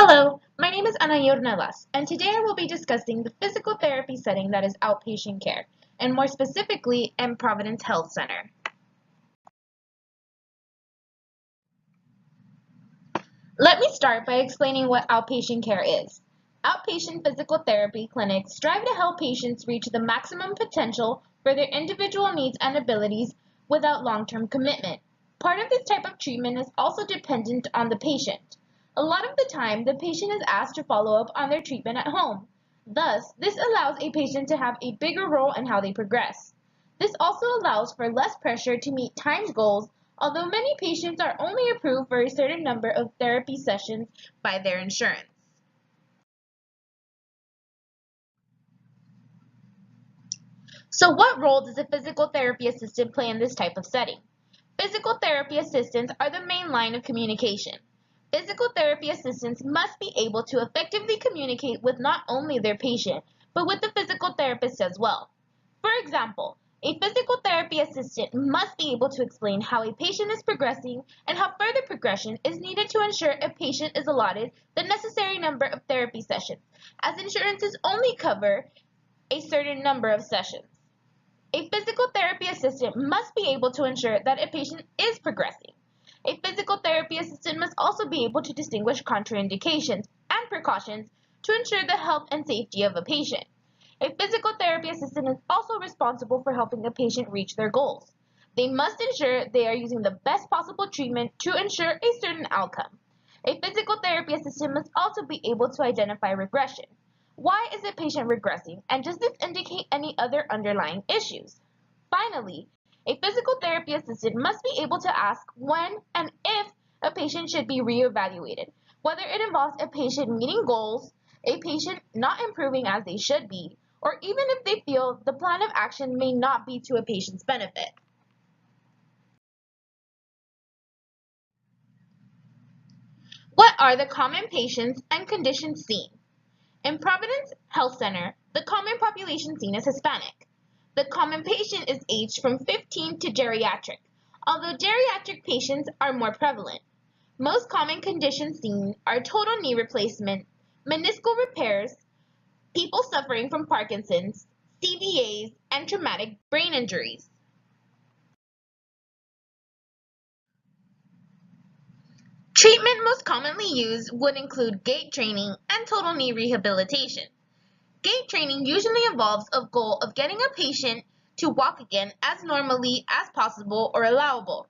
Hello, my name is Ana Yornelas, and today I will be discussing the physical therapy setting that is outpatient care, and more specifically in Providence Health Center. Let me start by explaining what outpatient care is. Outpatient physical therapy clinics strive to help patients reach the maximum potential for their individual needs and abilities without long-term commitment. Part of this type of treatment is also dependent on the patient. A lot of the time, the patient is asked to follow up on their treatment at home. Thus, this allows a patient to have a bigger role in how they progress. This also allows for less pressure to meet timed goals, although many patients are only approved for a certain number of therapy sessions by their insurance. So what role does a physical therapy assistant play in this type of setting? Physical therapy assistants are the main line of communication. Physical therapy assistants must be able to effectively communicate with not only their patient, but with the physical therapist as well. For example, a physical therapy assistant must be able to explain how a patient is progressing and how further progression is needed to ensure a patient is allotted the necessary number of therapy sessions, as insurances only cover a certain number of sessions. A physical therapy assistant must be able to ensure that a patient is progressing. A physical therapy assistant must also be able to distinguish contraindications and precautions to ensure the health and safety of a patient. A physical therapy assistant is also responsible for helping a patient reach their goals. They must ensure they are using the best possible treatment to ensure a certain outcome. A physical therapy assistant must also be able to identify regression. Why is a patient regressing, and does this indicate any other underlying issues? Finally, a physical therapy assistant must be able to ask when and if a patient should be reevaluated, whether it involves a patient meeting goals, a patient not improving as they should be, or even if they feel the plan of action may not be to a patient's benefit. What are the common patients and conditions seen? In Providence Health Center, the common population seen is Hispanic. The common patient is aged from 15 to geriatric, although geriatric patients are more prevalent. Most common conditions seen are total knee replacement, meniscal repairs, people suffering from Parkinson's, CVAs, and traumatic brain injuries. Treatment most commonly used would include gait training and total knee rehabilitation. Gait training usually involves a goal of getting a patient to walk again as normally as possible or allowable.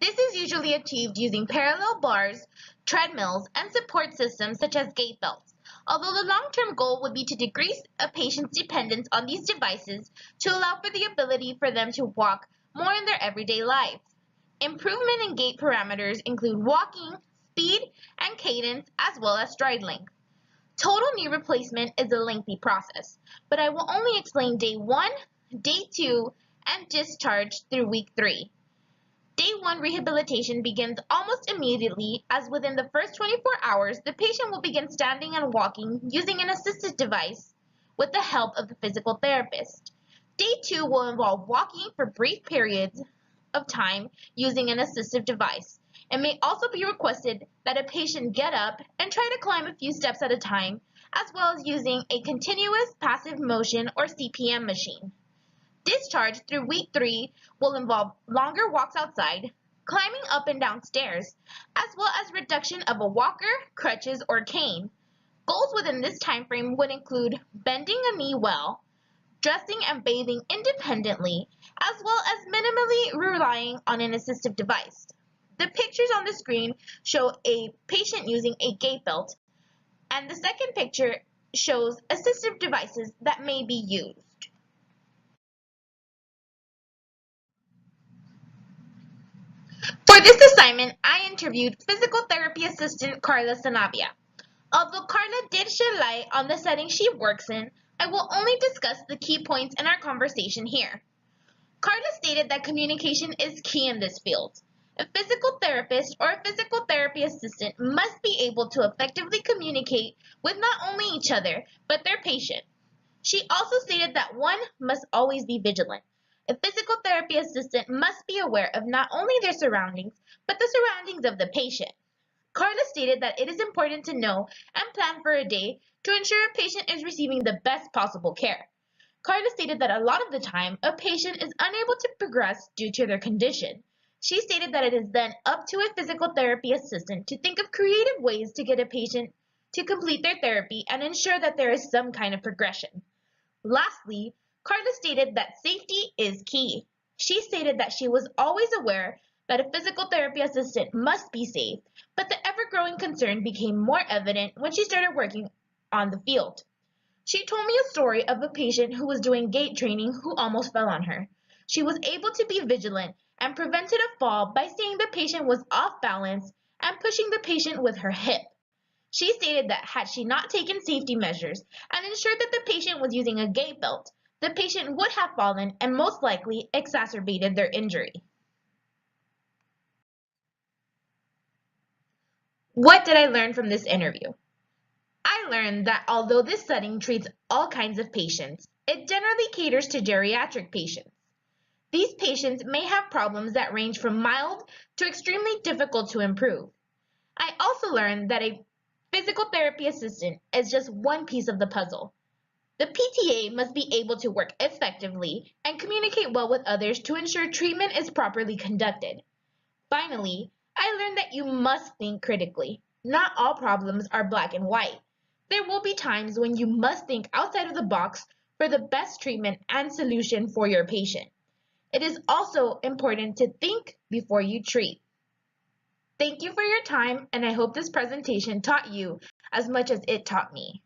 This is usually achieved using parallel bars, treadmills, and support systems such as gait belts, although the long-term goal would be to decrease a patient's dependence on these devices to allow for the ability for them to walk more in their everyday lives. Improvement in gait parameters include walking, speed, and cadence, as well as stride length. Total knee replacement is a lengthy process, but I will only explain day 1, day 2, and discharge through week 3. Day 1 rehabilitation begins almost immediately, as within the first 24 hours, the patient will begin standing and walking using an assisted device with the help of the physical therapist. Day 2 will involve walking for brief periods of time using an assistive device. It may also be requested that a patient get up and try to climb a few steps at a time, as well as using a continuous passive motion or CPM machine. Discharge through week 3 will involve longer walks outside, climbing up and down stairs, as well as reduction of a walker, crutches, or cane. Goals within this time frame would include bending a knee well, dressing and bathing independently, as well as minimally relying on an assistive device. The pictures on the screen show a patient using a gait belt, and the second picture shows assistive devices that may be used. For this assignment, I interviewed physical therapy assistant Carla Sanavia. Although Carla did shed light on the setting she works in, I will only discuss the key points in our conversation here. Carla stated that communication is key in this field. A physical therapist or a physical therapy assistant must be able to effectively communicate with not only each other, but their patient. She also stated that one must always be vigilant. A physical therapy assistant must be aware of not only their surroundings, but the surroundings of the patient. Carla stated that it is important to know and plan for a day to ensure a patient is receiving the best possible care. Carla stated that a lot of the time, a patient is unable to progress due to their condition. She stated that it is then up to a physical therapy assistant to think of creative ways to get a patient to complete their therapy and ensure that there is some kind of progression. Lastly, Carla stated that safety is key. She stated that she was always aware that a physical therapy assistant must be safe, but the ever-growing concern became more evident when she started working on the field. She told me a story of a patient who was doing gait training who almost fell on her. She was able to be vigilant and prevented a fall by seeing the patient was off balance and pushing the patient with her hip. She stated that had she not taken safety measures and ensured that the patient was using a gait belt, the patient would have fallen and most likely exacerbated their injury. What did I learn from this interview? I learned that although this setting treats all kinds of patients, it generally caters to geriatric patients. These patients may have problems that range from mild to extremely difficult to improve. I also learned that a physical therapy assistant is just one piece of the puzzle. The PTA must be able to work effectively and communicate well with others to ensure treatment is properly conducted. Finally, I learned that you must think critically. Not all problems are black and white. There will be times when you must think outside of the box for the best treatment and solution for your patient. It is also important to think before you treat. Thank you for your time, and I hope this presentation taught you as much as it taught me.